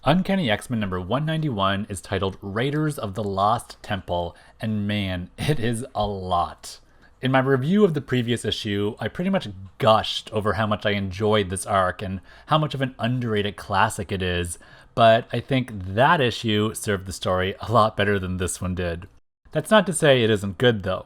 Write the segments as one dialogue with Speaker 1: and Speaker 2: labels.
Speaker 1: Uncanny X-Men number 191 is titled Raiders of the Lost Temple, and man, it is a lot. In my review of the previous issue, I pretty much gushed over how much I enjoyed this arc and how much of an underrated classic it is, but I think that issue served the story a lot better than this one did. That's not to say it isn't good though.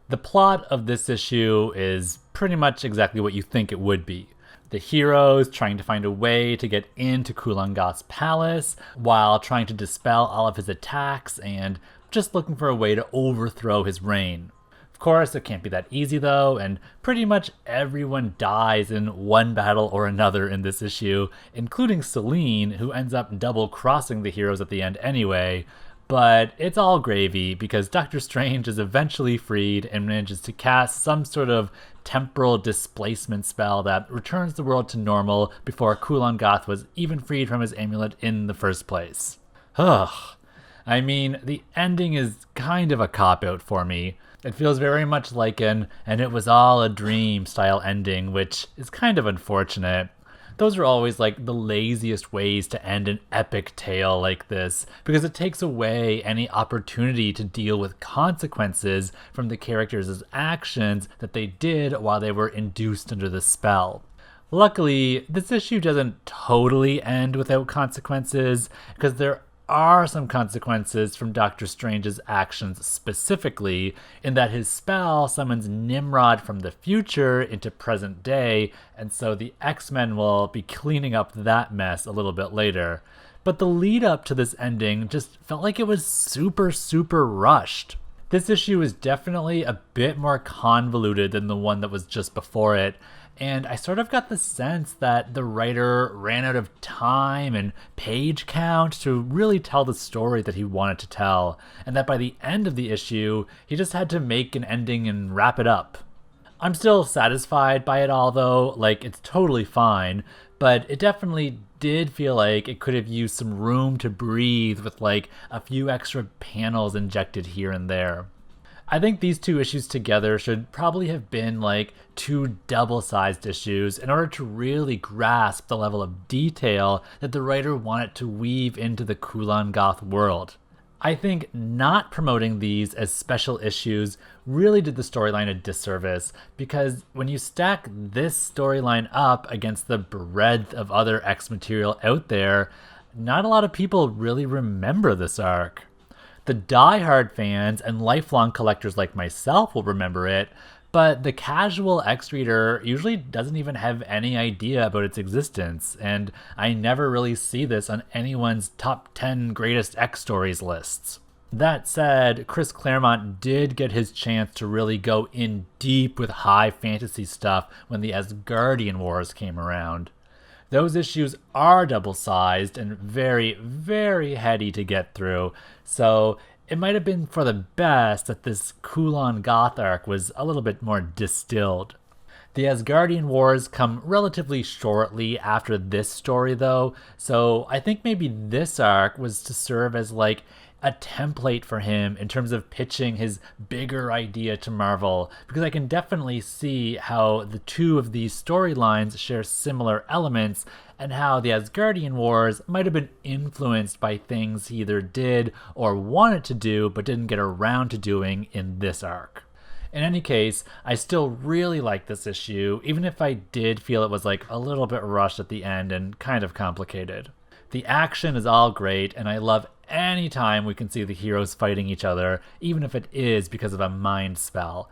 Speaker 1: The plot of this issue is pretty much exactly what you think it would be. The heroes trying to find a way to get into Kulan Gath's palace while trying to dispel all of his attacks and just looking for a way to overthrow his reign. Of course, it can't be that easy though, and pretty much everyone dies in one battle or another in this issue, including Selene, who ends up double-crossing the heroes at the end anyway. But it's all gravy because Doctor Strange is eventually freed and manages to cast some sort of temporal displacement spell that returns the world to normal before Kulan Gath was even freed from his amulet in the first place. Ugh. I mean, the ending is kind of a cop-out for me. It feels very much like an "and it was all a dream" style ending, which is kind of unfortunate. Those are always like the laziest ways to end an epic tale like this, because it takes away any opportunity to deal with consequences from the characters' actions that they did while they were induced under the spell. Luckily, this issue doesn't totally end without consequences, because there are some consequences from Doctor Strange's actions specifically, in that his spell summons Nimrod from the future into present day, and so the X-Men will be cleaning up that mess a little bit later. But the lead up to this ending just felt like it was super rushed. This issue is definitely a bit more convoluted than the one that was just before it, and I sort of got the sense that the writer ran out of time and page count to really tell the story that he wanted to tell, and that by the end of the issue, he just had to make an ending and wrap it up. I'm still satisfied by it all though, like it's totally fine, but it definitely did feel like it could have used some room to breathe with like a few extra panels injected here and there. I think these two issues together should probably have been like two double-sized issues in order to really grasp the level of detail that the writer wanted to weave into the Kulan Gath world. I think not promoting these as special issues really did the storyline a disservice, because when you stack this storyline up against the breadth of other X material out there, not a lot of people really remember this arc. The die-hard fans and lifelong collectors like myself will remember it, but the casual X-reader usually doesn't even have any idea about its existence, and I never really see this on anyone's top 10 greatest X stories lists. That said, Chris Claremont did get his chance to really go in deep with high fantasy stuff when the Asgardian Wars came around. Those issues are double-sized and very heady to get through, so it might have been for the best that this Kulan Gath arc was a little bit more distilled. The Asgardian Wars come relatively shortly after this story though, so I think maybe this arc was to serve as like a template for him in terms of pitching his bigger idea to Marvel, because I can definitely see how the two of these storylines share similar elements, and how the Asgardian Wars might have been influenced by things he either did or wanted to do but didn't get around to doing in this arc. In any case, I still really like this issue, even if I did feel it was like a little bit rushed at the end and kind of complicated. The action is all great, and I love any time we can see the heroes fighting each other, even if it is because of a mind spell.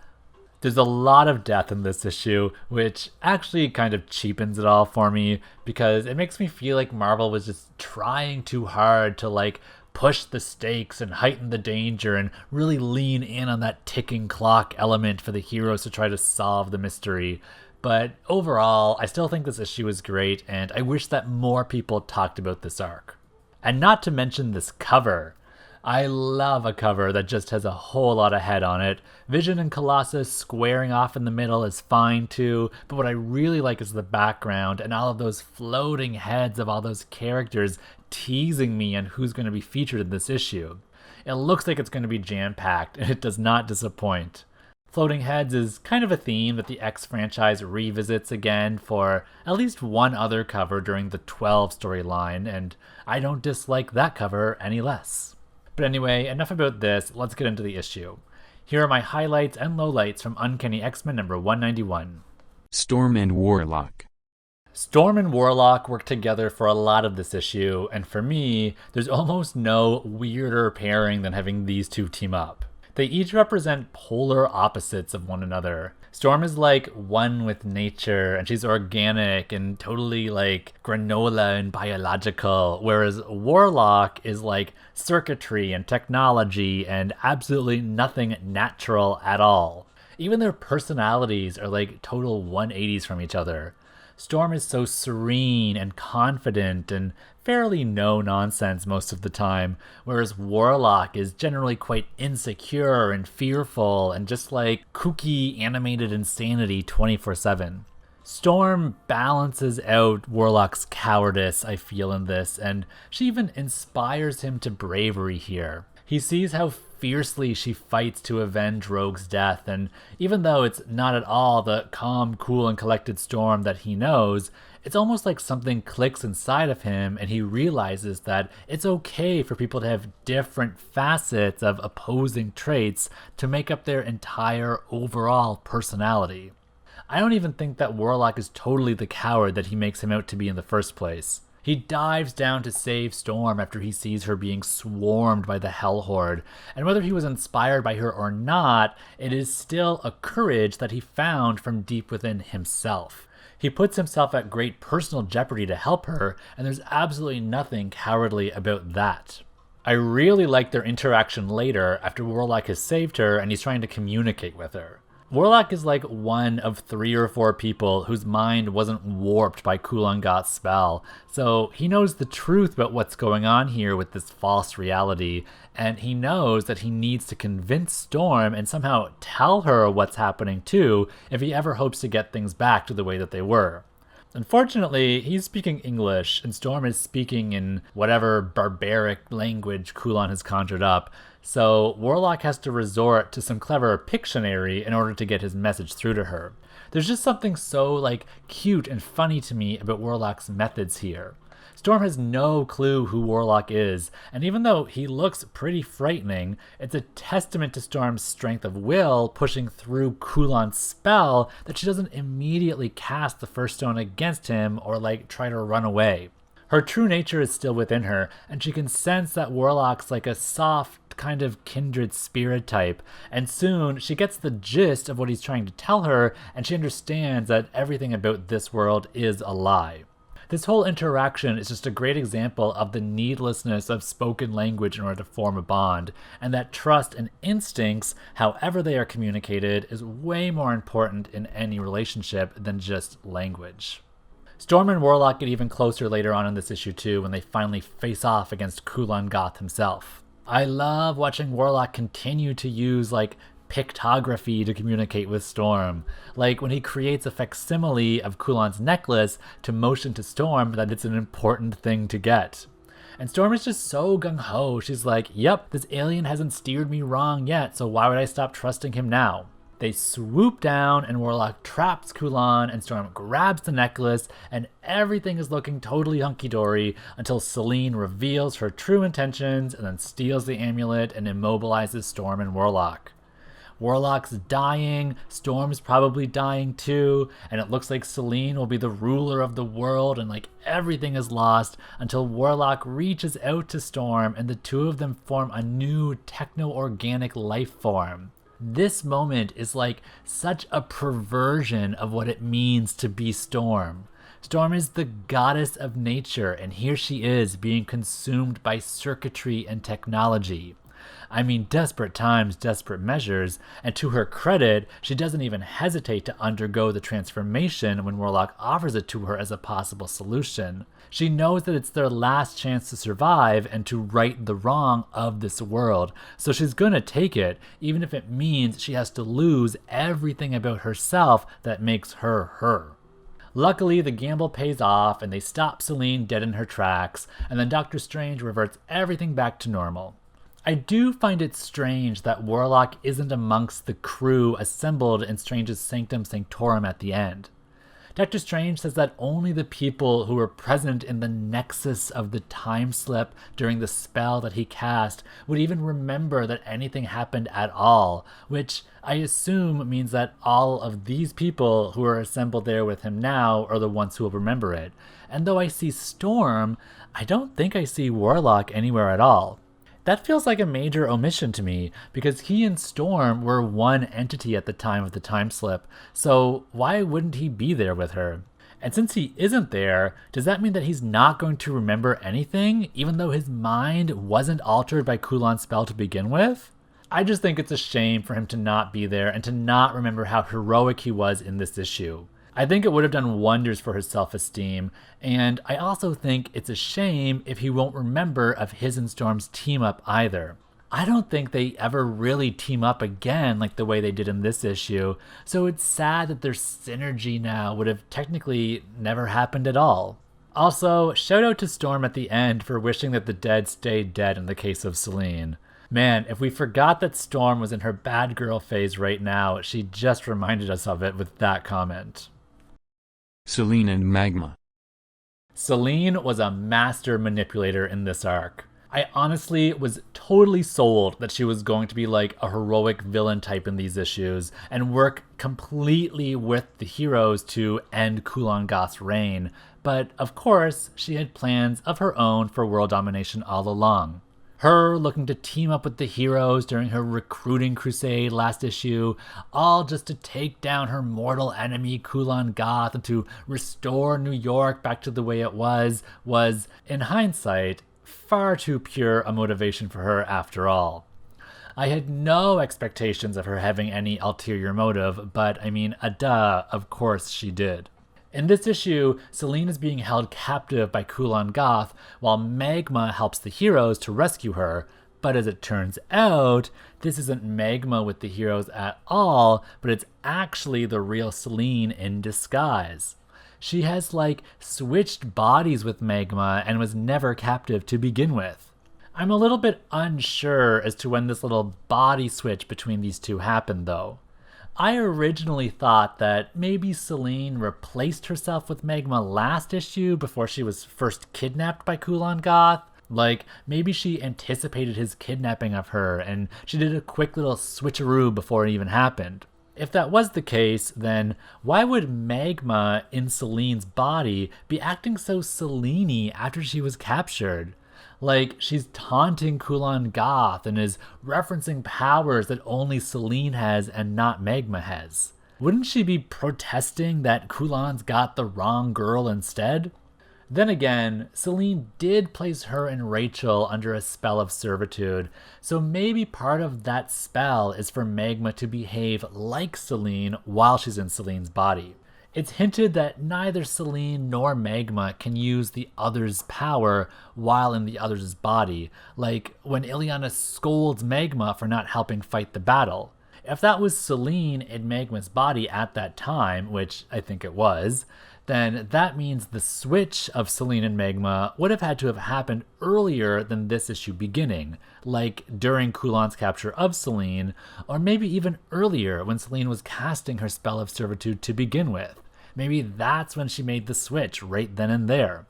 Speaker 1: There's a lot of death in this issue, which actually kind of cheapens it all for me, because it makes me feel like Marvel was just trying too hard to like push the stakes and heighten the danger and really lean in on that ticking clock element for the heroes to try to solve the mystery. But overall, I still think this issue is great, and I wish that more people talked about this arc. And not to mention this cover. I love a cover that just has a whole lot of head on it. Vision and Colossus squaring off in the middle is fine too, but what I really like is the background and all of those floating heads of all those characters teasing me on who's going to be featured in this issue. It looks like it's going to be jam-packed, and it does not disappoint. Floating heads is kind of a theme that the X franchise revisits again for at least one other cover during the 12 storyline, and I don't dislike that cover any less. But anyway, enough about this, let's get into the issue. Here are my highlights and lowlights from Uncanny X-Men number 191.
Speaker 2: Storm and Warlock.
Speaker 1: Storm and Warlock work together for a lot of this issue, and for me, there's almost no weirder pairing than having these two team up. They each represent polar opposites of one another. Storm is like one with nature, and she's organic and totally like granola and biological, whereas Warlock is like circuitry and technology and absolutely nothing natural at all. Even their personalities are like total 180s from each other. Storm is so serene and confident and fairly no-nonsense most of the time, whereas Warlock is generally quite insecure and fearful and just like kooky animated insanity 24/7. Storm balances out Warlock's cowardice, I feel, in this, and she even inspires him to bravery here. He sees how fiercely she fights to avenge Rogue's death, and even though it's not at all the calm, cool, and collected Storm that he knows, it's almost like something clicks inside of him and he realizes that it's okay for people to have different facets of opposing traits to make up their entire overall personality. I don't even think that Warlock is totally the coward that he makes him out to be in the first place. He dives down to save Storm after he sees her being swarmed by the Hell Horde, and whether he was inspired by her or not, it is still a courage that he found from deep within himself. He puts himself at great personal jeopardy to help her, and there's absolutely nothing cowardly about that. I really like their interaction later after Warlock has saved her and he's trying to communicate with her. Warlock is like one of 3 or 4 people whose mind wasn't warped by Kulan Gath's spell, so he knows the truth about what's going on here with this false reality, and he knows that he needs to convince Storm and somehow tell her what's happening too if he ever hopes to get things back to the way that they were. Unfortunately, he's speaking English, and Storm is speaking in whatever barbaric language Kulan has conjured up, so Warlock has to resort to some clever Pictionary in order to get his message through to her. There's just something so, cute and funny to me about Warlock's methods here. Storm has no clue who Warlock is, and even though he looks pretty frightening, it's a testament to Storm's strength of will pushing through Kulan's spell that she doesn't immediately cast the first stone against him or try to run away. Her true nature is still within her, and she can sense that Warlock's like a soft, kind of kindred spirit type, and soon she gets the gist of what he's trying to tell her, and she understands that everything about this world is a lie. This whole interaction is just a great example of the needlessness of spoken language in order to form a bond, and that trust and instincts, however they are communicated, is way more important in any relationship than just language. Storm and Warlock get even closer later on in this issue too, when they finally face off against Kulan Gath himself. I love watching Warlock continue to use pictography to communicate with Storm. Like when he creates a facsimile of Kulan's necklace to motion to Storm that it's an important thing to get. And Storm is just so gung-ho. She's like, yep, this alien hasn't steered me wrong yet, so why would I stop trusting him now? They swoop down and Warlock traps Kulan and Storm grabs the necklace and everything is looking totally hunky-dory until Selene reveals her true intentions and then steals the amulet and immobilizes Storm and Warlock. Warlock's dying, Storm's probably dying too, and it looks like Selene will be the ruler of the world and everything is lost until Warlock reaches out to Storm and the two of them form a new techno-organic life form. This moment is such a perversion of what it means to be Storm. Storm is the goddess of nature, and here she is being consumed by circuitry and technology. I mean, desperate times, desperate measures, and to her credit, she doesn't even hesitate to undergo the transformation when Warlock offers it to her as a possible solution. She knows that it's their last chance to survive and to right the wrong of this world, so she's gonna take it, even if it means she has to lose everything about herself that makes her her. Luckily, the gamble pays off and they stop Selene dead in her tracks, and then Doctor Strange reverts everything back to normal. I do find it strange that Warlock isn't amongst the crew assembled in Strange's Sanctum Sanctorum at the end. Doctor Strange says that only the people who were present in the nexus of the time slip during the spell that he cast would even remember that anything happened at all, which I assume means that all of these people who are assembled there with him now are the ones who will remember it. And though I see Storm, I don't think I see Warlock anywhere at all. That feels like a major omission to me, because he and Storm were one entity at the time of the time slip, so why wouldn't he be there with her? And since he isn't there, does that mean that he's not going to remember anything, even though his mind wasn't altered by Kulan's spell to begin with? I just think it's a shame for him to not be there and to not remember how heroic he was in this issue. I think it would have done wonders for his self-esteem, and I also think it's a shame if he won't remember of his and Storm's team-up either. I don't think they ever really team up again like the way they did in this issue, so it's sad that their synergy now would have technically never happened at all. Also, shout out to Storm at the end for wishing that the dead stayed dead in the case of Selene. Man, if we forgot that Storm was in her bad girl phase right now, she just reminded us of it with that comment.
Speaker 2: Selene Magma.
Speaker 1: Selene was a master manipulator in this arc. I honestly was totally sold that she was going to be like a heroic villain type in these issues and work completely with the heroes to end Kulan Gath's reign, but of course she had plans of her own for world domination all along. Her looking to team up with the heroes during her recruiting crusade last issue, all just to take down her mortal enemy Kulan Gath and to restore New York back to the way it was, in hindsight, far too pure a motivation for her after all. I had no expectations of her having any ulterior motive, but I mean, of course she did. In this issue, Selene is being held captive by Kulan Gath, while Magma helps the heroes to rescue her. But as it turns out, this isn't Magma with the heroes at all, but it's actually the real Selene in disguise. She has, switched bodies with Magma and was never captive to begin with. I'm a little bit unsure as to when this little body switch between these two happened, though. I originally thought that maybe Selene replaced herself with Magma last issue before she was first kidnapped by Kulan Gath. Maybe she anticipated his kidnapping of her and she did a quick little switcheroo before it even happened. If that was the case, then why would Magma in Selene's body be acting so Selene-y after she was captured? She's taunting Kulan Gath and is referencing powers that only Selene has and not Magma has. Wouldn't she be protesting that Kulan's got the wrong girl instead? Then again, Selene did place her and Rachel under a spell of servitude, so maybe part of that spell is for Magma to behave like Selene while she's in Selene's body. It's hinted that neither Selene nor Magma can use the other's power while in the other's body, like when Illyana scolds Magma for not helping fight the battle. If that was Selene in Magma's body at that time, which I think it was, then that means the switch of Selene and Magma would have had to have happened earlier than this issue beginning, like during Kulan's capture of Selene, or maybe even earlier when Selene was casting her spell of servitude to begin with. Maybe that's when she made the switch right then and there.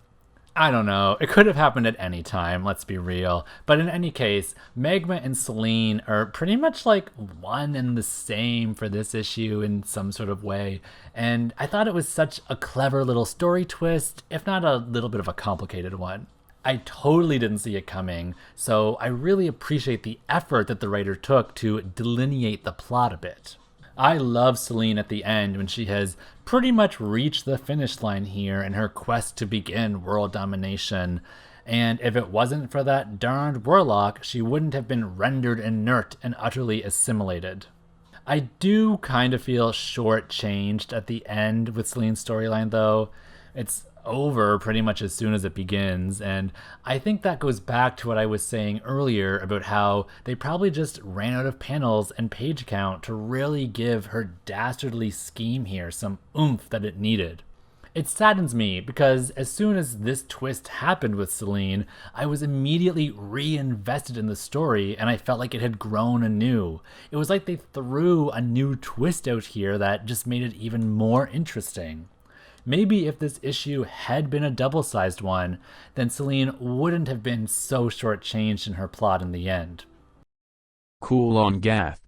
Speaker 1: I don't know, it could have happened at any time, let's be real. But in any case, Magma and Selene are pretty much one and the same for this issue in some sort of way. And I thought it was such a clever little story twist, if not a little bit of a complicated one. I totally didn't see it coming, so I really appreciate the effort that the writer took to delineate the plot a bit. I love Selene at the end when she has pretty much reached the finish line here in her quest to begin world domination, and if it wasn't for that darned Warlock, she wouldn't have been rendered inert and utterly assimilated. I do kind of feel shortchanged at the end with Selene's storyline though. It's over pretty much as soon as it begins, and I think that goes back to what I was saying earlier about how they probably just ran out of panels and page count to really give her dastardly scheme here some oomph that it needed. It saddens me because as soon as this twist happened with Selene, I was immediately reinvested in the story and I felt like it had grown anew. It was like they threw a new twist out here that just made it even more interesting. Maybe if this issue had been a double-sized one, then Selene wouldn't have been so shortchanged in her plot in the end.
Speaker 2: Kulan Gath.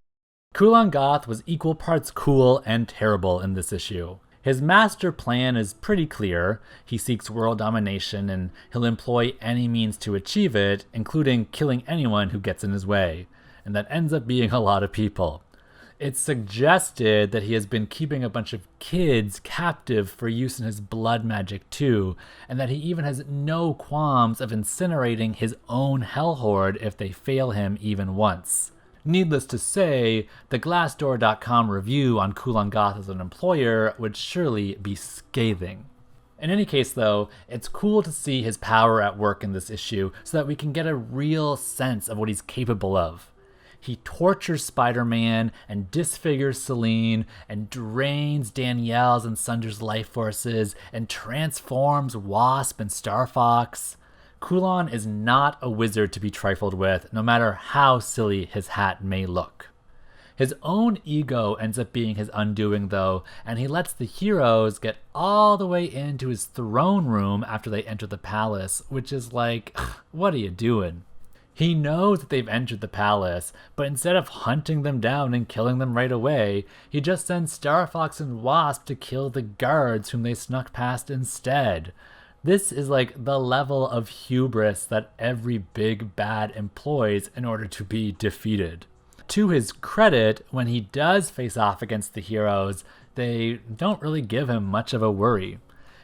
Speaker 1: Kulan Gath was equal parts cool and terrible in this issue. His master plan is pretty clear. He seeks world domination and he'll employ any means to achieve it, including killing anyone who gets in his way. And that ends up being a lot of people. It's suggested that he has been keeping a bunch of kids captive for use in his blood magic too, and that he even has no qualms of incinerating his own hell horde if they fail him even once. Needless to say, the Glassdoor.com review on Kulan Gath as an employer would surely be scathing. In any case though, it's cool to see his power at work in this issue so that we can get a real sense of what he's capable of. He tortures Spider-Man and disfigures Selene and drains Danielle's and Sunder's life forces and transforms Wasp and Star Fox. Kulan is not a wizard to be trifled with, no matter how silly his hat may look. His own ego ends up being his undoing though, and he lets the heroes get all the way into his throne room after they enter the palace, which is like, what are you doing? He knows that they've entered the palace, but instead of hunting them down and killing them right away, he just sends Star Fox and Wasp to kill the guards whom they snuck past instead. This is like the level of hubris that every big bad employs in order to be defeated. To his credit, when he does face off against the heroes, they don't really give him much of a worry.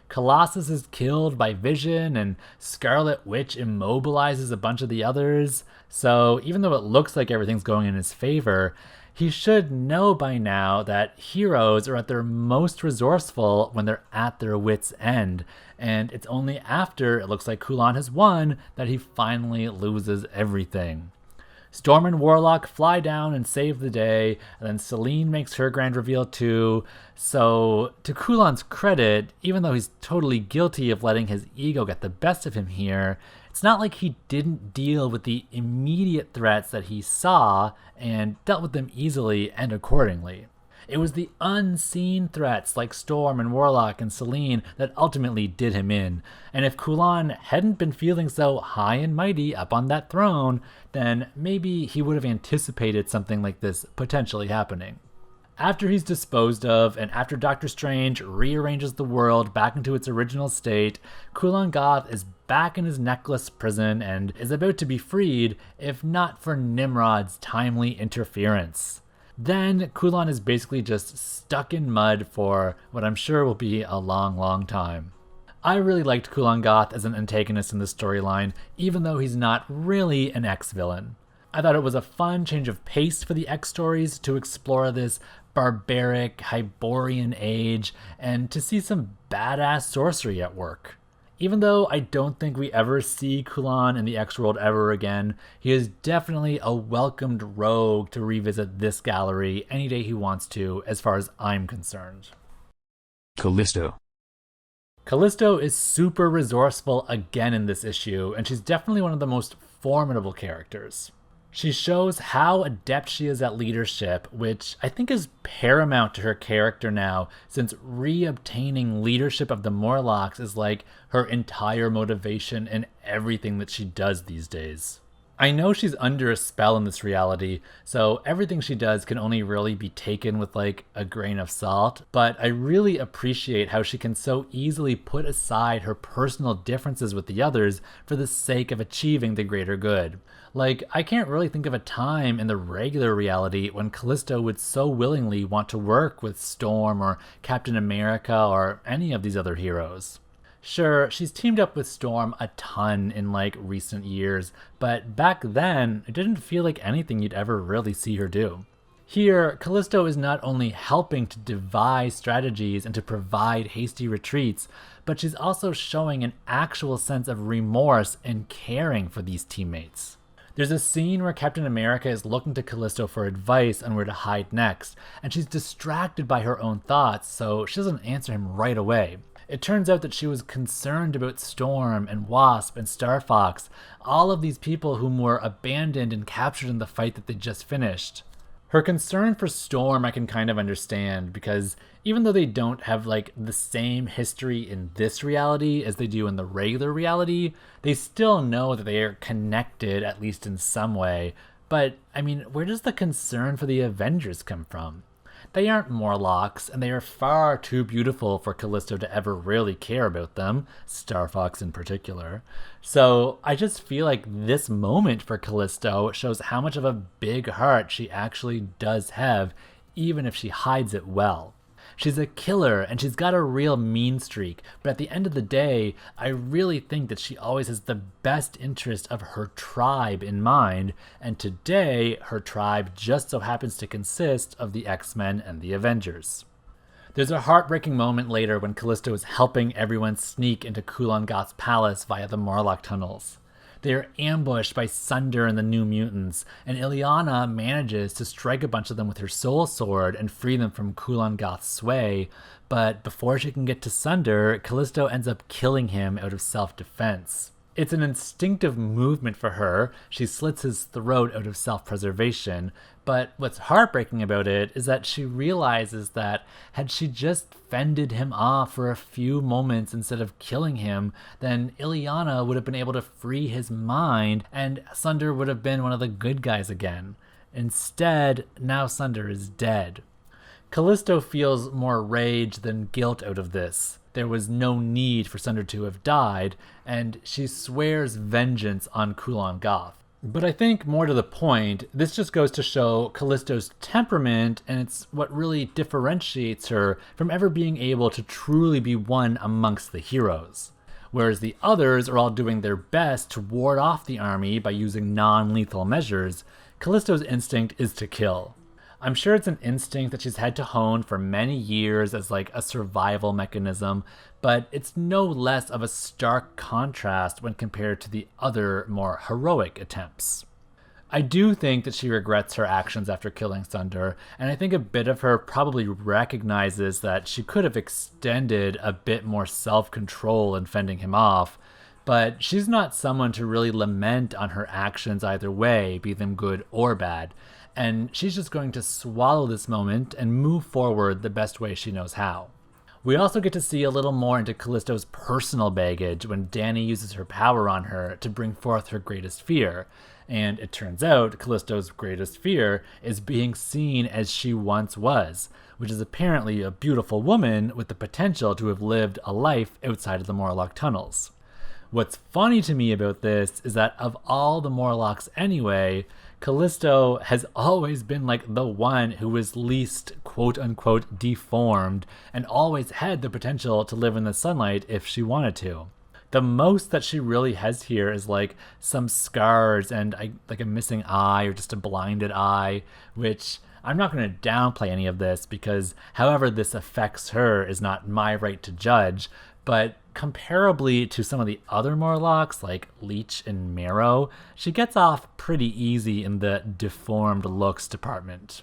Speaker 1: Colossus is killed by Vision, and Scarlet Witch immobilizes a bunch of the others, so even though it looks like everything's going in his favor, he should know by now that heroes are at their most resourceful when they're at their wits' end, and it's only after it looks like Kulan has won that he finally loses everything. Storm and Warlock fly down and save the day, and then Selene makes her grand reveal too. So, to Kulan's credit, even though he's totally guilty of letting his ego get the best of him here, it's not like he didn't deal with the immediate threats that he saw and dealt with them easily and accordingly. It was the unseen threats like Storm and Warlock and Selene that ultimately did him in, and if Kulan hadn't been feeling so high and mighty up on that throne, then maybe he would have anticipated something like this potentially happening. After he's disposed of, and after Doctor Strange rearranges the world back into its original state, Kulan Gath is back in his necklace prison and is about to be freed, if not for Nimrod's timely interference. Then Kulan is basically just stuck in mud for what I'm sure will be a long, long time. I really liked Kulan Gath as an antagonist in this storyline, even though he's not really an X-villain. I thought it was a fun change of pace for the X stories to explore this barbaric Hyborian age and to see some badass sorcery at work. Even though I don't think we ever see Kulan in the X-World ever again, he is definitely a welcomed rogue to revisit this gallery any day he wants to, as far as I'm concerned.
Speaker 2: Callisto.
Speaker 1: Callisto is super resourceful again in this issue, and she's definitely one of the most formidable characters. She shows how adept she is at leadership, which I think is paramount to her character now, since reobtaining leadership of the Morlocks is like her entire motivation in everything that she does these days. I know she's under a spell in this reality, so everything she does can only really be taken with like a grain of salt, but I really appreciate how she can so easily put aside her personal differences with the others for the sake of achieving the greater good. Like, I can't really think of a time in the regular reality when Callisto would so willingly want to work with Storm or Captain America or any of these other heroes. Sure, she's teamed up with Storm a ton in like recent years, but back then, it didn't feel like anything you'd ever really see her do. Here, Callisto is not only helping to devise strategies and to provide hasty retreats, but she's also showing an actual sense of remorse and caring for these teammates. There's a scene where Captain America is looking to Callisto for advice on where to hide next, and she's distracted by her own thoughts, so she doesn't answer him right away. It turns out that she was concerned about Storm and Wasp and Star Fox, all of these people whom were abandoned and captured in the fight that they just finished. Her concern for Storm I can kind of understand, because even though they don't have like the same history in this reality as they do in the regular reality, they still know that they are connected, at least in some way. But, I mean, where does the concern for the Avengers come from? They aren't Morlocks, and they are far too beautiful for Callisto to ever really care about them, Star Fox in particular. So I just feel like this moment for Callisto shows how much of a big heart she actually does have, even if she hides it well. She's a killer, and she's got a real mean streak, but at the end of the day, I really think that she always has the best interest of her tribe in mind, and today, her tribe just so happens to consist of the X-Men and the Avengers. There's a heartbreaking moment later when Callisto is helping everyone sneak into Kulan Gath's palace via the Warlock tunnels. They are ambushed by Sunder and the New Mutants, and Illyana manages to strike a bunch of them with her soul sword and free them from Kulan Gath's sway, but before she can get to Sunder, Callisto ends up killing him out of self-defense. It's an instinctive movement for her. She slits his throat out of self-preservation, but what's heartbreaking about it is that she realizes that had she just fended him off for a few moments instead of killing him, then Illyana would have been able to free his mind and Sunder would have been one of the good guys again. Instead, now Sunder is dead. Callisto feels more rage than guilt out of this. There was no need for Sunder to have died, and she swears vengeance on Kulan Gath. But I think more to the point, this just goes to show Callisto's temperament, and it's what really differentiates her from ever being able to truly be one amongst the heroes. Whereas the others are all doing their best to ward off the army by using non-lethal measures, Callisto's instinct is to kill. I'm sure it's an instinct that she's had to hone for many years as like a survival mechanism, but it's no less of a stark contrast when compared to the other, more heroic attempts. I do think that she regrets her actions after killing Sunder, and I think a bit of her probably recognizes that she could have extended a bit more self-control in fending him off, but she's not someone to really lament on her actions either way, be them good or bad. And she's just going to swallow this moment and move forward the best way she knows how. We also get to see a little more into Callisto's personal baggage when Danny uses her power on her to bring forth her greatest fear. And it turns out Callisto's greatest fear is being seen as she once was, which is apparently a beautiful woman with the potential to have lived a life outside of the Warlock tunnels. What's funny to me about this is that of all the Morlocks anyway, Callisto has always been like the one who was least quote-unquote deformed and always had the potential to live in the sunlight if she wanted to. The most that she really has here is like some scars and like a missing eye or just a blinded eye, which I'm not going to downplay any of this because however this affects her is not my right to judge, but comparably to some of the other Morlocks like Leech and Marrow, she gets off pretty easy in the deformed looks department.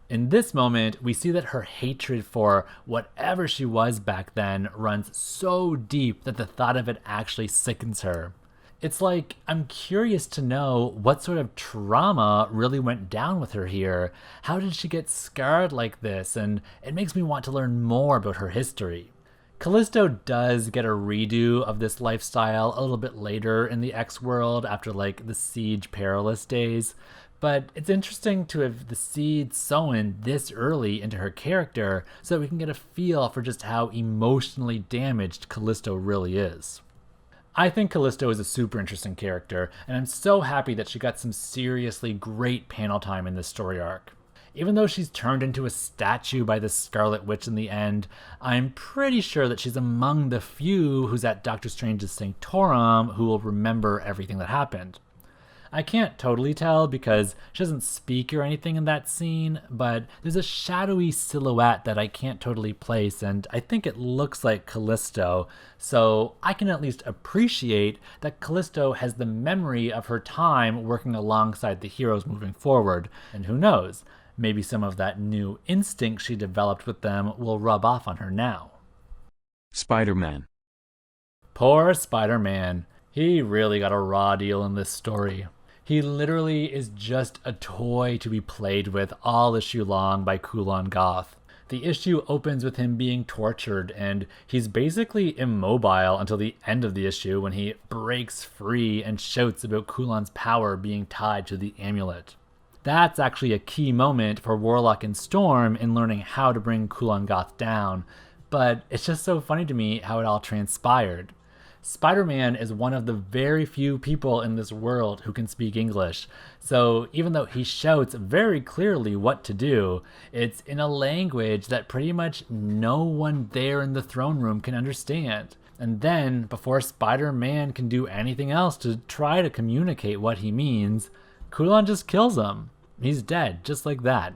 Speaker 1: In this moment, we see that her hatred for whatever she was back then runs so deep that the thought of it actually sickens her. It's like, I'm curious to know what sort of trauma really went down with her here. How did she get scarred like this? And it makes me want to learn more about her history. Callisto does get a redo of this lifestyle a little bit later in the X world after like the Siege Perilous days, but it's interesting to have the seed sown this early into her character so that we can get a feel for just how emotionally damaged Callisto really is. I think Callisto is a super interesting character, and I'm so happy that she got some seriously great panel time in this story arc. Even though she's turned into a statue by the Scarlet Witch in the end, I'm pretty sure that she's among the few who's at Doctor Strange's Sanctorum who will remember everything that happened. I can't totally tell because she doesn't speak or anything in that scene, but there's a shadowy silhouette that I can't totally place, and I think it looks like Callisto, so I can at least appreciate that Callisto has the memory of her time working alongside the heroes moving forward, and who knows, maybe some of that new instinct she developed with them will rub off on her now.
Speaker 2: Spider-Man.
Speaker 1: Poor Spider-Man. He really got a raw deal in this story. He literally is just a toy to be played with all issue long by Kulan Gath. The issue opens with him being tortured, and he's basically immobile until the end of the issue when he breaks free and shouts about Kulan's power being tied to the amulet. That's actually a key moment for Warlock and Storm in learning how to bring Kulan Gath down, but it's just so funny to me how it all transpired. Spider-Man is one of the very few people in this world who can speak English, so even though he shouts very clearly what to do, it's in a language that pretty much no one there in the throne room can understand. And then, before Spider-Man can do anything else to try to communicate what he means, Kulan just kills him. He's dead, just like that.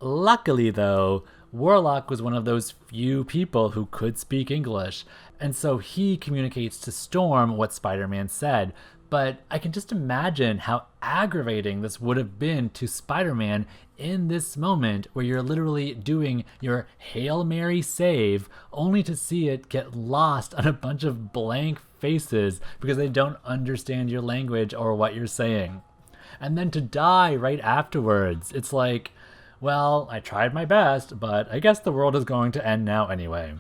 Speaker 1: Luckily though, Warlock was one of those few people who could speak English, and so he communicates to Storm what Spider-Man said, but I can just imagine how aggravating this would have been to Spider-Man in this moment where you're literally doing your Hail Mary save only to see it get lost on a bunch of blank faces because they don't understand your language or what you're saying. And then to die right afterwards. It's like, well, I tried my best, but I guess the world is going to end now anyway.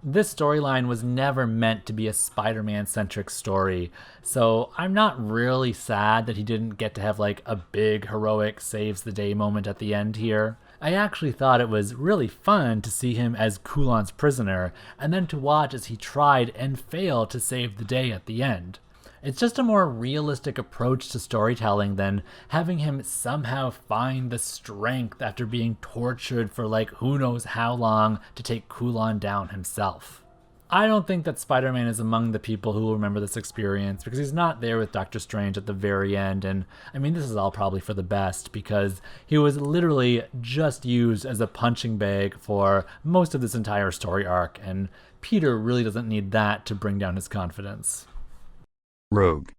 Speaker 1: This storyline was never meant to be a Spider-Man-centric story, so I'm not really sad that he didn't get to have like a big heroic saves-the-day moment at the end here. I actually thought it was really fun to see him as Kulan's prisoner, and then to watch as he tried and failed to save the day at the end. It's just a more realistic approach to storytelling than having him somehow find the strength after being tortured for like who knows how long to take Kulan down himself. I don't think that Spider-Man is among the people who will remember this experience because he's not there with Doctor Strange at the very end, and I mean this is all probably for the best because he was literally just used as a punching bag for most of this entire story arc, and Peter really doesn't need that to bring down his confidence.
Speaker 2: Rogue.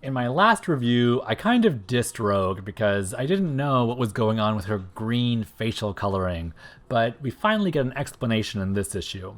Speaker 1: In my last review, I kind of dissed Rogue because I didn't know what was going on with her green facial coloring, but we finally get an explanation in this issue.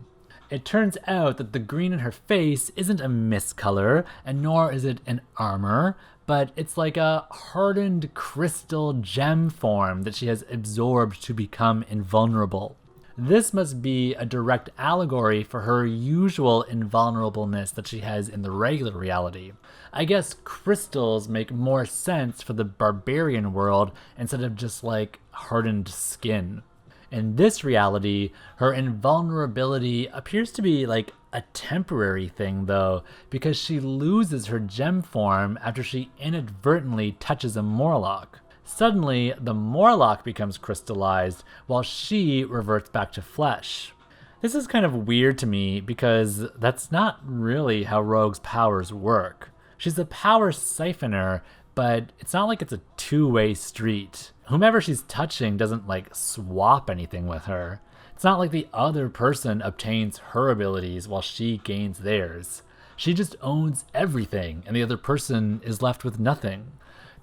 Speaker 1: It turns out that the green in her face isn't a mist color, and nor is it an armor, but it's like a hardened crystal gem form that she has absorbed to become invulnerable. This must be a direct allegory for her usual invulnerableness that she has in the regular reality. I guess crystals make more sense for the barbarian world instead of just like hardened skin. In this reality, her invulnerability appears to be like a temporary thing though, because she loses her gem form after she inadvertently touches a Morlock. Suddenly, the Morlock becomes crystallized, while she reverts back to flesh. This is kind of weird to me because that's not really how Rogue's powers work. She's a power siphoner, but it's not like it's a two-way street. Whomever she's touching doesn't like swap anything with her. It's not like the other person obtains her abilities while she gains theirs. She just owns everything, and the other person is left with nothing.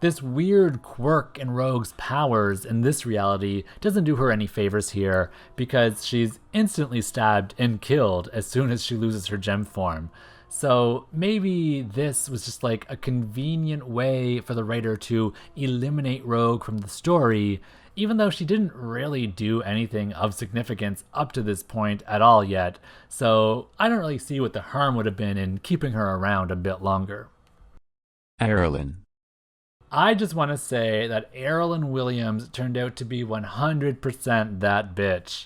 Speaker 1: This weird quirk in Rogue's powers in this reality doesn't do her any favors here because she's instantly stabbed and killed as soon as she loses her gem form. So maybe this was just like a convenient way for the writer to eliminate Rogue from the story, even though she didn't really do anything of significance up to this point at all yet. So I don't really see what the harm would have been in keeping her around a bit longer.
Speaker 2: Arilynn.
Speaker 1: I just want to say that Arilynn Williams turned out to be 100% that bitch.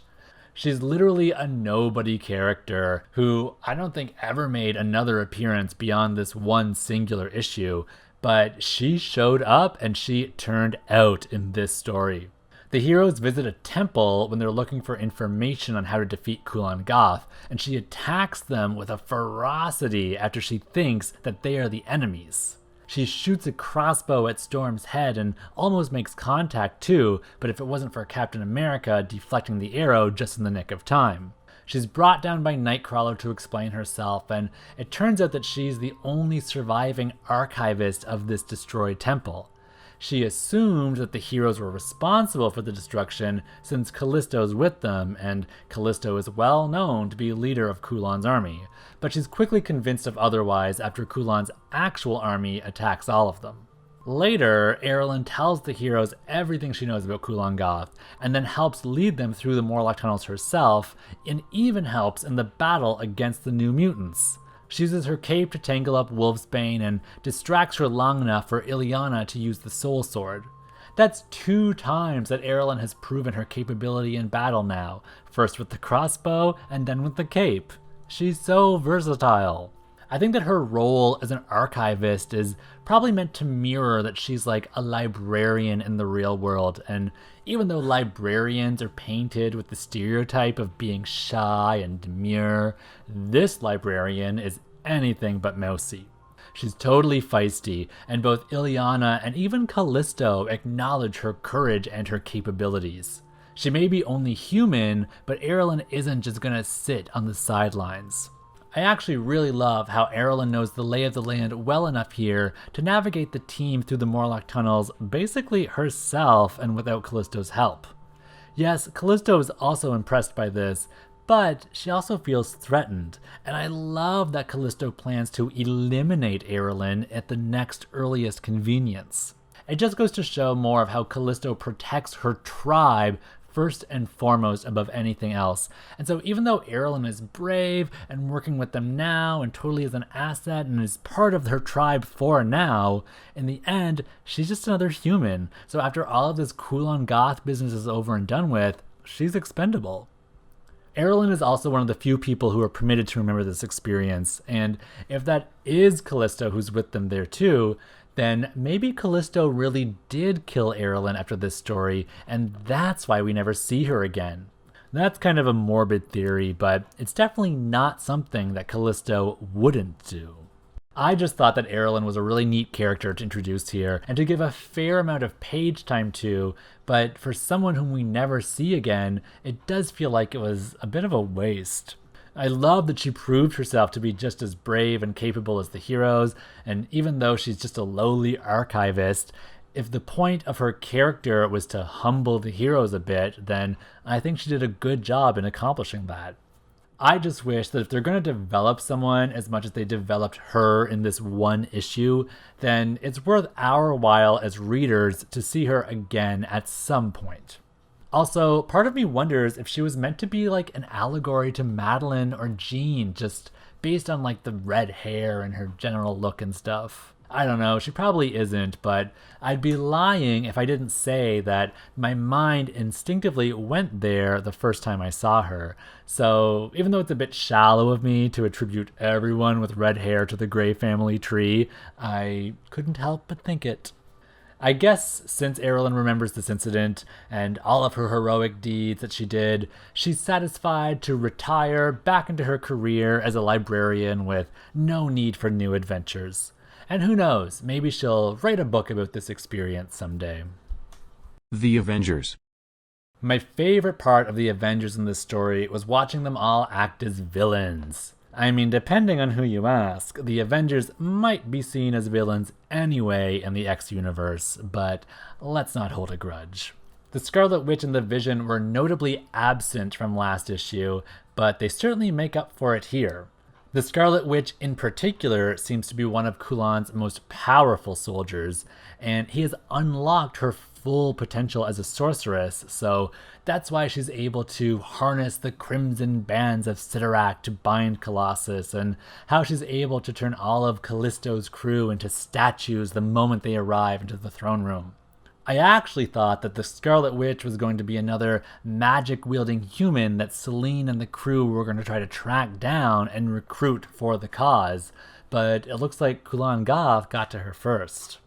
Speaker 1: She's literally a nobody character who I don't think ever made another appearance beyond this one singular issue, but she showed up and she turned out in this story. The heroes visit a temple when they're looking for information on how to defeat Kulan Gath, and she attacks them with a ferocity after she thinks that they are the enemies. She shoots a crossbow at Storm's head and almost makes contact too, but if it wasn't for Captain America deflecting the arrow just in the nick of time. She's brought down by Nightcrawler to explain herself, and it turns out that she's the only surviving archivist of this destroyed temple. She assumed that the heroes were responsible for the destruction since Callisto's with them, and Callisto is well known to be leader of Kulan's army, but she's quickly convinced of otherwise after Kulan's actual army attacks all of them. Later, Arilynn tells the heroes everything she knows about Kulan Gath, and then helps lead them through the Warlock tunnels herself, and even helps in the battle against the New Mutants. She uses her cape to tangle up Wolvesbane and distracts her long enough for Illyana to use the Soul Sword. That's 2 times that Arilynn has proven her capability in battle now, first with the crossbow and then with the cape. She's so versatile. I think that her role as an archivist is probably meant to mirror that she's like a librarian in the real world, and even though librarians are painted with the stereotype of being shy and demure, this librarian is anything but mousy. She's totally feisty, and both Illyana and even Callisto acknowledge her courage and her capabilities. She may be only human, but Arilynn isn't just gonna sit on the sidelines. I actually really love how Arilynn knows the lay of the land well enough here to navigate the team through the Warlock tunnels basically herself and without Callisto's help. Yes, Callisto is also impressed by this, but she also feels threatened, and I love that Callisto plans to eliminate Arilynn at the next earliest convenience. It just goes to show more of how Callisto protects her tribe first and foremost above anything else. And so even though Arilynn is brave and working with them now and totally is an asset and is part of her tribe for now, in the end, she's just another human. So after all of this Kulan Gath business is over and done with, she's expendable. Arilynn is also one of the few people who are permitted to remember this experience, and if that is Callisto who's with them there too, then maybe Callisto really did kill Arilynn after this story, and that's why we never see her again. That's kind of a morbid theory, but it's definitely not something that Callisto wouldn't do. I just thought that Arilynn was a really neat character to introduce here, and to give a fair amount of page time to, but for someone whom we never see again, it does feel like it was a bit of a waste. I love that she proved herself to be just as brave and capable as the heroes, and even though she's just a lowly archivist, if the point of her character was to humble the heroes a bit, then I think she did a good job in accomplishing that. I just wish that if they're going to develop someone as much as they developed her in this one issue, then it's worth our while as readers to see her again at some point. Also, part of me wonders if she was meant to be like an allegory to Madeline or Jean, just based on like the red hair and her general look and stuff. I don't know, she probably isn't, but I'd be lying if I didn't say that my mind instinctively went there the first time I saw her. So even though it's a bit shallow of me to attribute everyone with red hair to the Grey family tree, I couldn't help but think it. I guess since Arilynn remembers this incident and all of her heroic deeds that she did, she's satisfied to retire back into her career as a librarian with no need for new adventures. And who knows, maybe she'll write a book about this experience someday.
Speaker 2: The Avengers.
Speaker 1: My favorite part of the Avengers in this story was watching them all act as villains. I mean, depending on who you ask, the Avengers might be seen as villains anyway in the X universe, but let's not hold a grudge. The Scarlet Witch and the Vision were notably absent from last issue, but they certainly make up for it here. The Scarlet Witch in particular seems to be one of Kulan's most powerful soldiers, and he has unlocked her full potential as a sorceress, so that's why she's able to harness the crimson bands of Sidorak to bind Colossus, and how she's able to turn all of Callisto's crew into statues the moment they arrive into the throne room. I actually thought that the Scarlet Witch was going to be another magic-wielding human that Selene and the crew were going to try to track down and recruit for the cause, but it looks like Kulan Gath got to her first.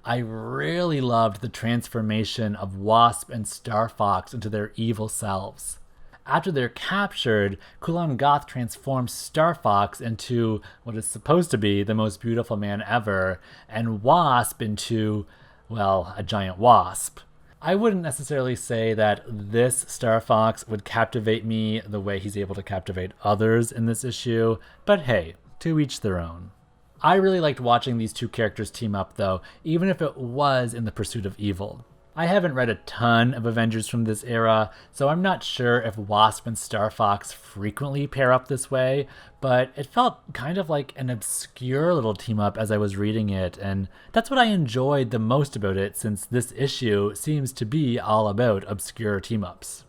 Speaker 1: I really loved the transformation of Wasp and Star Fox into their evil selves. After they're captured, Kulan Gath transforms Star Fox into what is supposed to be the most beautiful man ever, and Wasp into, well, a giant wasp. I wouldn't necessarily say that this Star Fox would captivate me the way he's able to captivate others in this issue, but hey, to each their own. I really liked watching these two characters team up though, even if it was in the pursuit of evil. I haven't read a ton of Avengers from this era, so I'm not sure if Wasp and Star Fox frequently pair up this way, but it felt kind of like an obscure little team up as I was reading it, and that's what I enjoyed the most about it since this issue seems to be all about obscure team ups.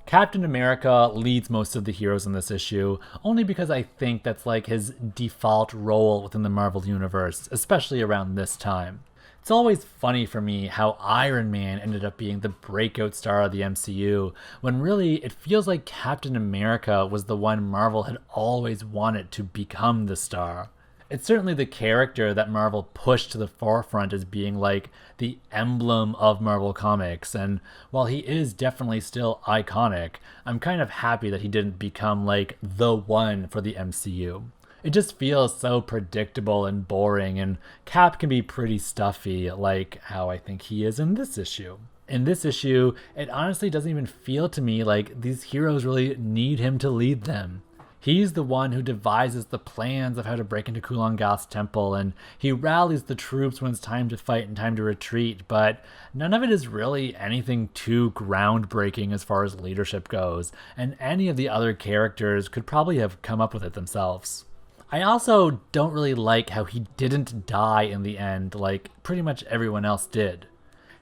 Speaker 1: Captain America leads most of the heroes in this issue, only because I think that's like his default role within the Marvel Universe, especially around this time. It's always funny for me how Iron Man ended up being the breakout star of the MCU, when really it feels like Captain America was the one Marvel had always wanted to become the star. It's certainly the character that Marvel pushed to the forefront as being like the emblem of Marvel Comics, and while he is definitely still iconic, I'm kind of happy that he didn't become like the one for the MCU. It just feels so predictable and boring, and Cap can be pretty stuffy, like how I think he is in this issue. In this issue, it honestly doesn't even feel to me like these heroes really need him to lead them. He's the one who devises the plans of how to break into Kulan Gath's temple, and he rallies the troops when it's time to fight and time to retreat, but none of it is really anything too groundbreaking as far as leadership goes, and any of the other characters could probably have come up with it themselves. I also don't really like how he didn't die in the end like pretty much everyone else did.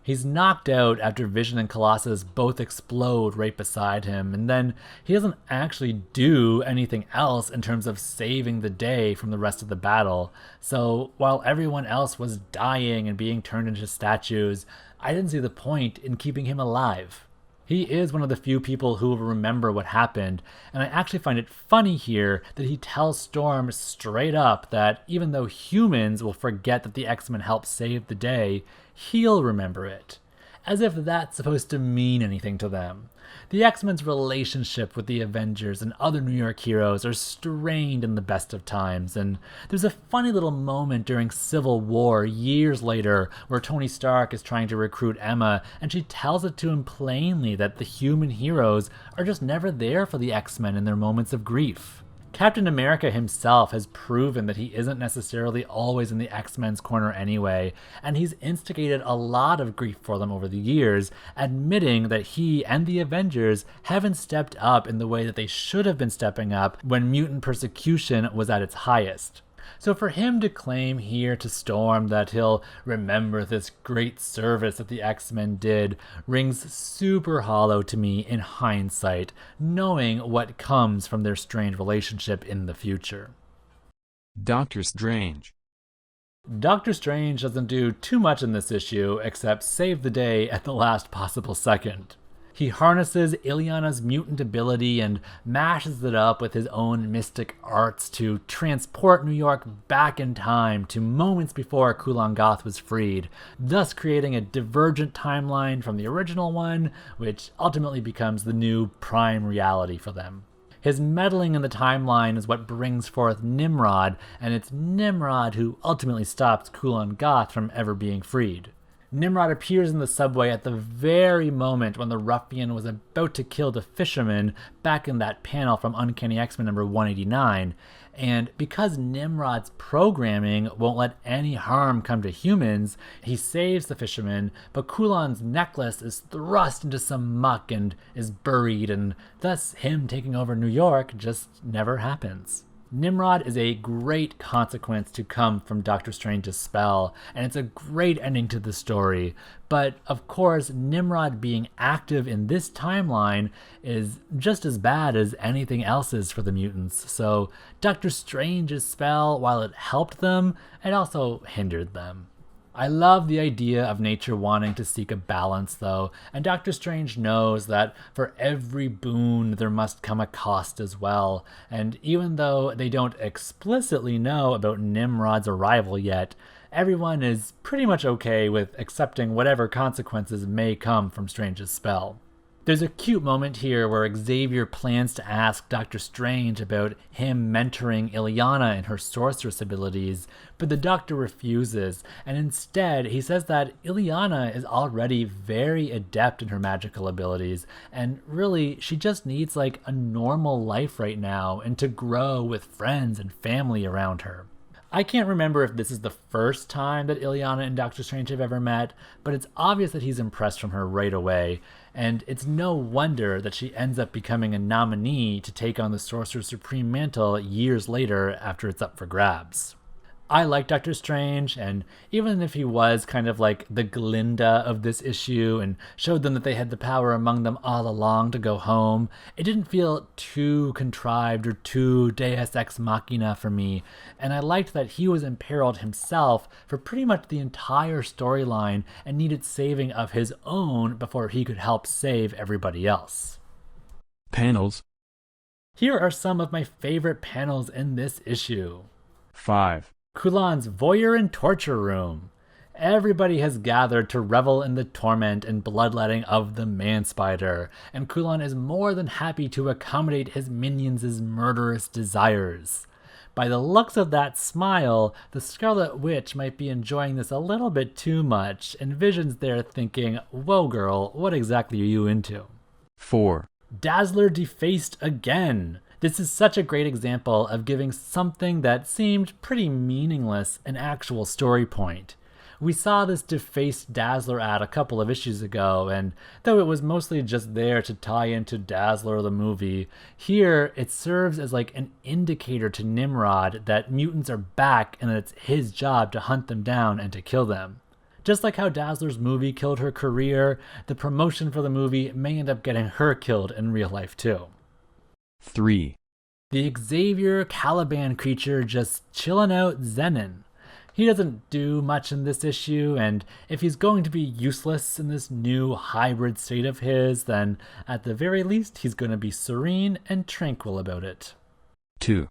Speaker 1: He's knocked out after Vision and Colossus both explode right beside him, and then he doesn't actually do anything else in terms of saving the day from the rest of the battle. So while everyone else was dying and being turned into statues, I didn't see the point in keeping him alive. He is one of the few people who will remember what happened, and I actually find it funny here that he tells Storm straight up that even though humans will forget that the X-Men helped save the day, he'll remember it. As if that's supposed to mean anything to them. The X-Men's relationship with the Avengers and other New York heroes are strained in the best of times, and there's a funny little moment during Civil War years later where Tony Stark is trying to recruit Emma, and she tells it to him plainly that the human heroes are just never there for the X-Men in their moments of grief. Captain America himself has proven that he isn't necessarily always in the X-Men's corner anyway, and he's instigated a lot of grief for them over the years, admitting that he and the Avengers haven't stepped up in the way that they should have been stepping up when mutant persecution was at its highest. So for him to claim here to Storm that he'll remember this great service that the X-Men did rings super hollow to me in hindsight, knowing what comes from their strained relationship in the future.
Speaker 2: Doctor Strange.
Speaker 1: Doctor Strange doesn't do too much in this issue except save the day at the last possible second. He harnesses Illyana's mutant ability and mashes it up with his own mystic arts to transport New York back in time to moments before Kulan Gath was freed, thus creating a divergent timeline from the original one, which ultimately becomes the new prime reality for them. His meddling in the timeline is what brings forth Nimrod, and it's Nimrod who ultimately stops Kulan Gath from ever being freed. Nimrod appears in the subway at the very moment when the ruffian was about to kill the fisherman back in that panel from Uncanny X-Men number 189, and because Nimrod's programming won't let any harm come to humans, he saves the fisherman, but Kulan's necklace is thrust into some muck and is buried, and thus him taking over New York just never happens. Nimrod is a great consequence to come from Doctor Strange's spell, and it's a great ending to the story. But of course, Nimrod being active in this timeline is just as bad as anything else is for the mutants. So Doctor Strange's spell, while it helped them, it also hindered them. I love the idea of nature wanting to seek a balance though, and Doctor Strange knows that for every boon there must come a cost as well, and even though they don't explicitly know about Nimrod's arrival yet, everyone is pretty much okay with accepting whatever consequences may come from Strange's spell. There's a cute moment here where Xavier plans to ask Doctor Strange about him mentoring Illyana in her sorceress abilities, but the Doctor refuses, and instead he says that Illyana is already very adept in her magical abilities, and really she just needs like a normal life right now and to grow with friends and family around her. I can't remember if this is the first time that Illyana and Doctor Strange have ever met, but it's obvious that he's impressed from her right away, and it's no wonder that she ends up becoming a nominee to take on the Sorcerer Supreme mantle years later after it's up for grabs. I like Doctor Strange, and even if he was kind of like the Glinda of this issue and showed them that they had the power among them all along to go home, it didn't feel too contrived or too Deus Ex Machina for me, and I liked that he was imperiled himself for pretty much the entire storyline and needed saving of his own before he could help save everybody else.
Speaker 2: Panels.
Speaker 1: Here are some of my favorite panels in this issue.
Speaker 2: 5.
Speaker 1: Kulan's voyeur and torture room. Everybody has gathered to revel in the torment and bloodletting of the Man-Spider, and Kulan is more than happy to accommodate his minions' murderous desires. By the looks of that smile, the Scarlet Witch might be enjoying this a little bit too much, and Vision's there thinking, whoa girl, what exactly are you into?
Speaker 2: 4.
Speaker 1: Dazzler defaced again. This is such a great example of giving something that seemed pretty meaningless an actual story point. We saw this defaced Dazzler ad a couple of issues ago, and though it was mostly just there to tie into Dazzler the movie, here it serves as like an indicator to Nimrod that mutants are back and that it's his job to hunt them down and to kill them. Just like how Dazzler's movie killed her career, the promotion for the movie may end up getting her killed in real life too.
Speaker 2: 3.
Speaker 1: The Xavier Caliban creature just chilling out zennin'. He doesn't do much in this issue, and if he's going to be useless in this new hybrid state of his, then at the very least he's going to be serene and tranquil about it.
Speaker 2: 2.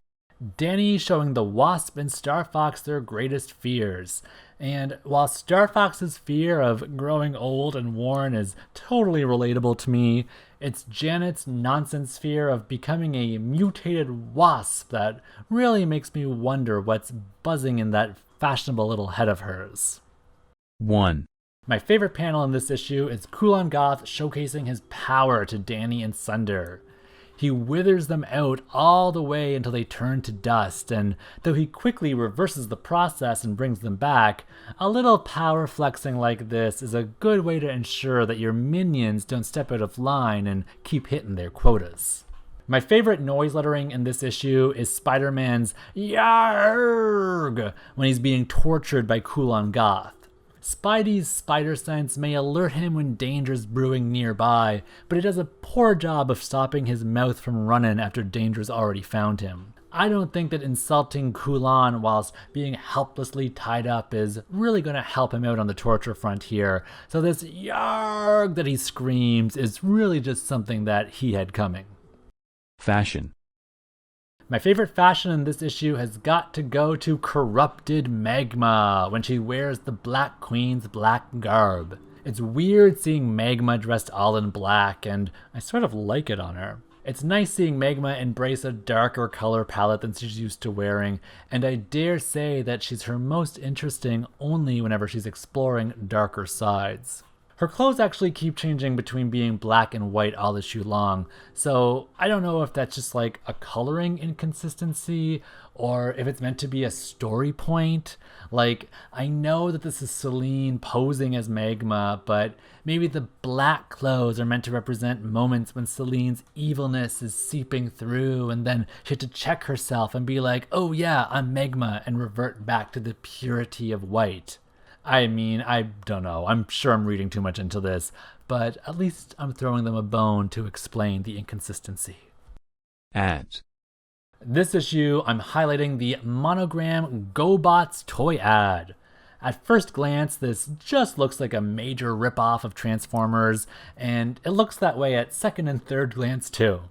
Speaker 1: Danny showing the Wasp and Star Fox their greatest fears. And while Star Fox's fear of growing old and worn is totally relatable to me, it's Janet's nonsense fear of becoming a mutated wasp that really makes me wonder what's buzzing in that fashionable little head of hers.
Speaker 2: 1.
Speaker 1: My favorite panel in this issue is Kulan Gath showcasing his power to Danny and Sunder. He withers them out all the way until they turn to dust, and though he quickly reverses the process and brings them back, a little power flexing like this is a good way to ensure that your minions don't step out of line and keep hitting their quotas. My favorite noise lettering in this issue is Spider-Man's "Yarg" when he's being tortured by Kulan Gath. Spidey's spider sense may alert him when danger's brewing nearby, but it does a poor job of stopping his mouth from running after danger's already found him. I don't think that insulting Kulan whilst being helplessly tied up is really going to help him out on the torture front here, so this "Yarg" that he screams is really just something that he had coming.
Speaker 2: Fashion.
Speaker 1: My favorite fashion in this issue has got to go to Corrupted Magma when she wears the Black Queen's black garb. It's weird seeing Magma dressed all in black, and I sort of like it on her. It's nice seeing Magma embrace a darker color palette than she's used to wearing, and I dare say that she's her most interesting only whenever she's exploring darker sides. Her clothes actually keep changing between being black and white all issue long, so I don't know if that's just like a coloring inconsistency or if it's meant to be a story point. Like, I know that this is Selene posing as Magma, but maybe the black clothes are meant to represent moments when Selene's evilness is seeping through and then she had to check herself and be like, oh yeah, I'm Magma, and revert back to the purity of white. I mean, I don't know. I'm sure I'm reading too much into this, but at least I'm throwing them a bone to explain the inconsistency.
Speaker 2: Ads.
Speaker 1: This issue, I'm highlighting the Monogram GoBots toy ad. At first glance, this just looks like a major ripoff of Transformers, and it looks that way at second and third glance too.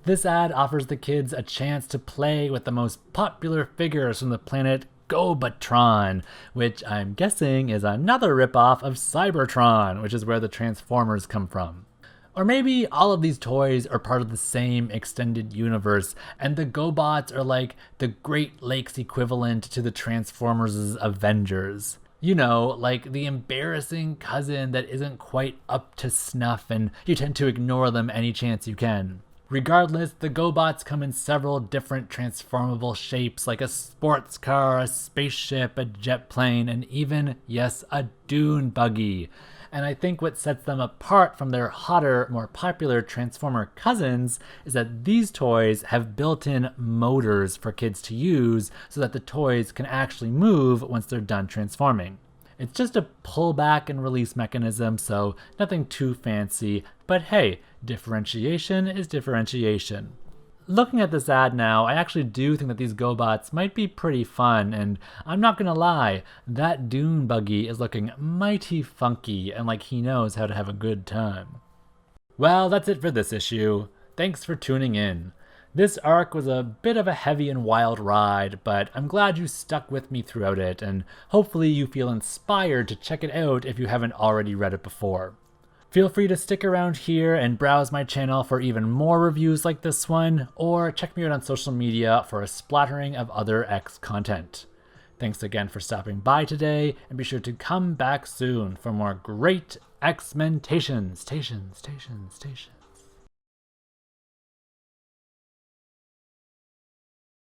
Speaker 1: This ad offers the kids a chance to play with the most popular figures from the planet Gobatron, which I'm guessing is another ripoff of Cybertron, which is where the Transformers come from. Or maybe all of these toys are part of the same extended universe, and the GoBots are like the Great Lakes equivalent to the Transformers' Avengers. You know, like the embarrassing cousin that isn't quite up to snuff and you tend to ignore them any chance you can. Regardless, the GoBots come in several different transformable shapes like a sports car, a spaceship, a jet plane, and even, yes, a dune buggy. And I think what sets them apart from their hotter, more popular Transformer cousins is that these toys have built-in motors for kids to use so that the toys can actually move once they're done transforming. It's just a pullback and release mechanism, so nothing too fancy, but hey, differentiation is differentiation. Looking at this ad now, I actually do think that these GoBots might be pretty fun, and I'm not gonna lie, that dune buggy is looking mighty funky and like he knows how to have a good time. Well, that's it for this issue. Thanks for tuning in. This arc was a bit of a heavy and wild ride, but I'm glad you stuck with me throughout it, and hopefully you feel inspired to check it out if you haven't already read it before. Feel free to stick around here and browse my channel for even more reviews like this one, or check me out on social media for a splattering of other X content. Thanks again for stopping by today, and be sure to come back soon for more Great X-Mentations.